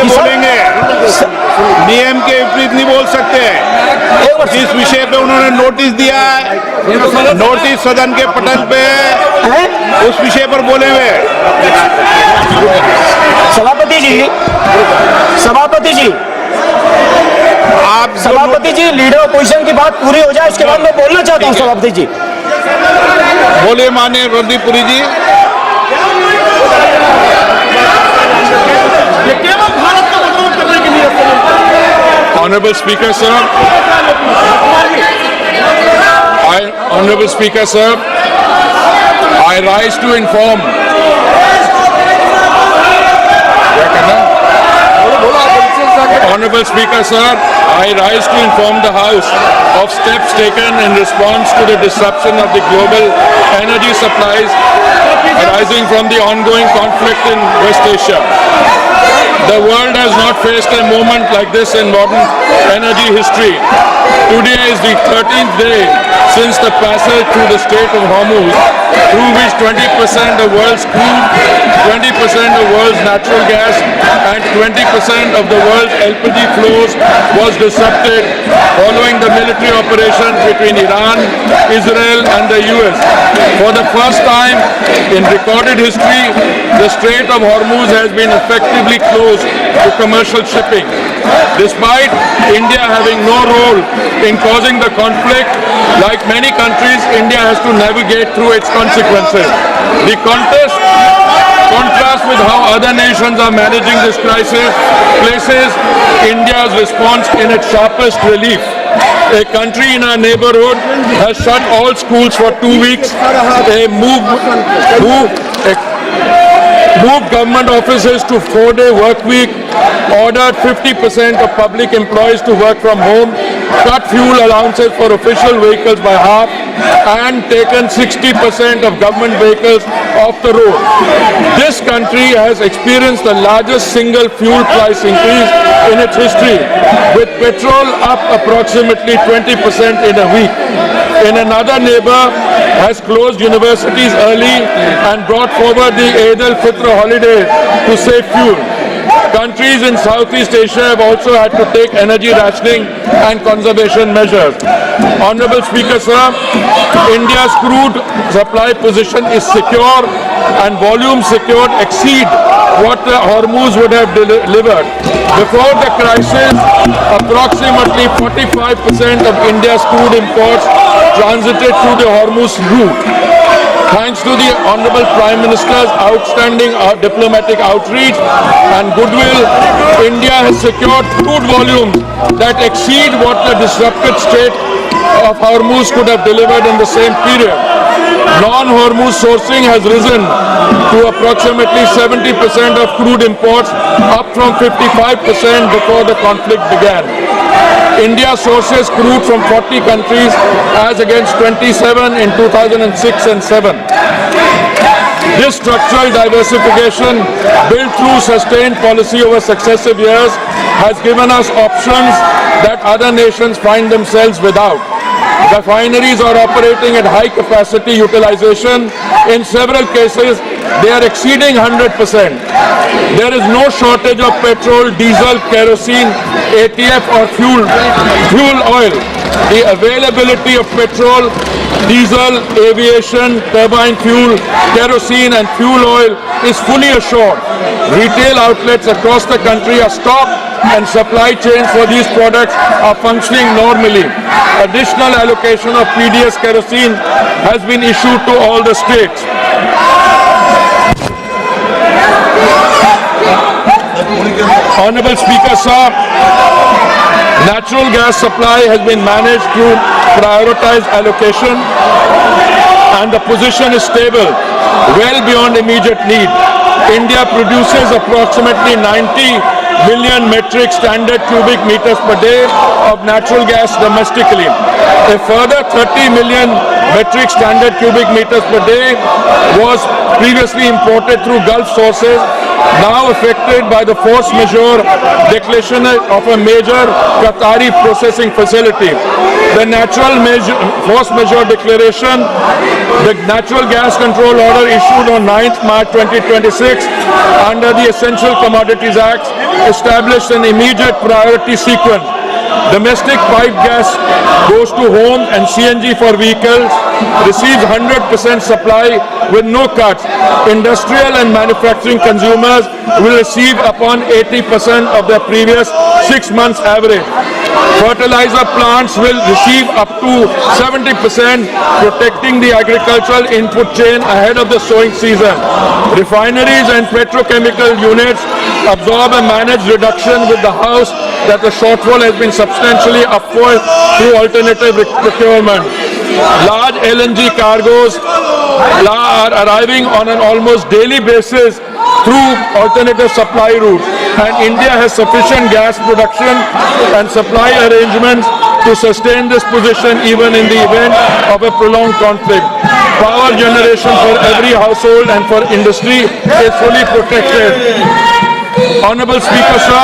बोलेंगे, नियम के विपरीत नहीं बोल सकते। जिस विषय पे उन्होंने नोटिस दिया है, नोटिस सदन के पटल पे है, उस विषय पर बोले हुए। सभापति जी, आप सभापति जी, लीडर ऑपोजिशन की बात पूरी हो जाए, इसके बाद मैं बोलना चाहता हूँ। सभापति जी बोले, माननीय रणदीप पुरी जी। Honorable Speaker, sir. Honorable Speaker, sir. I rise to inform. Honorable Speaker, sir. I rise to inform the House of steps taken in response to the disruption of the global energy supplies arising from the ongoing conflict in West Asia. The world has not faced a moment like this in modern energy history. Today is the 13th day since the passage through the Strait of Hormuz, through which 20% of world's crude, 20% of world's natural gas and 20% of the world's LPG flows was disrupted following the military operations between Iran, Israel and the US. For the first time in recorded history, the Strait of Hormuz has been effectively closed to commercial shipping. Despite India having no role in causing the conflict, like many countries, India has to navigate through its consequences. The contrast with how other nations are managing this crisis places India's response in its sharpest relief. A country in our neighborhood has shut all schools for 2 weeks, moved government offices to 4-day work week, ordered 50% of public employees to work from home, cut fuel allowances for official vehicles by half, and taken 60% of government vehicles off the road. This country has experienced the largest single fuel price increase in its history, with petrol up approximately 20% in a week. In another neighbor has closed universities early and brought forward the Eid al-Fitr holiday to save fuel. Countries in Southeast Asia have also had to take energy rationing and conservation measures. Honorable Speaker, sir, India's crude supply position is secure and volumes secured exceed what the Hormuz would have delivered. Before the crisis, approximately 45% of India's crude imports transited through the Hormuz route. Thanks to the Honorable Prime Minister's outstanding diplomatic outreach and goodwill, India has secured crude volumes that exceed what the disrupted Strait of Hormuz could have delivered in the same period. Non-Hormuz sourcing has risen to approximately 70% of crude imports, up from 55% before the conflict began. India sources crude from 40 countries as against 27 in 2006 and 7. This structural diversification, built through sustained policy over successive years, has given us options that other nations find themselves without. Refineries are operating at high capacity utilization. In several cases, they are exceeding 100%. There is no shortage of petrol, diesel, kerosene, ATF or fuel oil. The availability of petrol, diesel, aviation, turbine fuel, kerosene and fuel oil is fully assured. Retail outlets across the country are stocked and supply chains for these products are functioning normally. Additional allocation of PDS kerosene has been issued to all the states. Honorable Speaker, sir, natural gas supply has been managed through prioritized allocation and the position is stable, well beyond immediate need. India produces approximately 90 million metric standard cubic meters per day of natural gas domestically. A further 30 million metric standard cubic meters per day was previously imported through Gulf sources, now affected by the force majeure declaration of a major Qatari processing facility. The natural force majeure declaration The Natural Gas Control Order issued on 9th March 2026 under the Essential Commodities Act established an immediate priority sequence. Domestic pipe gas goes to home and CNG for vehicles receives 100% supply with no cuts. Industrial and manufacturing consumers will receive upon 80% of their previous 6 months average. Fertilizer plants will receive up to 70%, protecting the agricultural input chain ahead of the sowing season. Refineries and petrochemical units absorb and manage reduction with the house that the shortfall has been substantially upward through alternative procurement. Large LNG cargoes are arriving on an almost daily basis through alternative supply routes, and India has sufficient gas production and supply arrangements to sustain this position even in the event of a prolonged conflict. Power generation for every household and for industry is fully protected. Honorable Speaker, sir,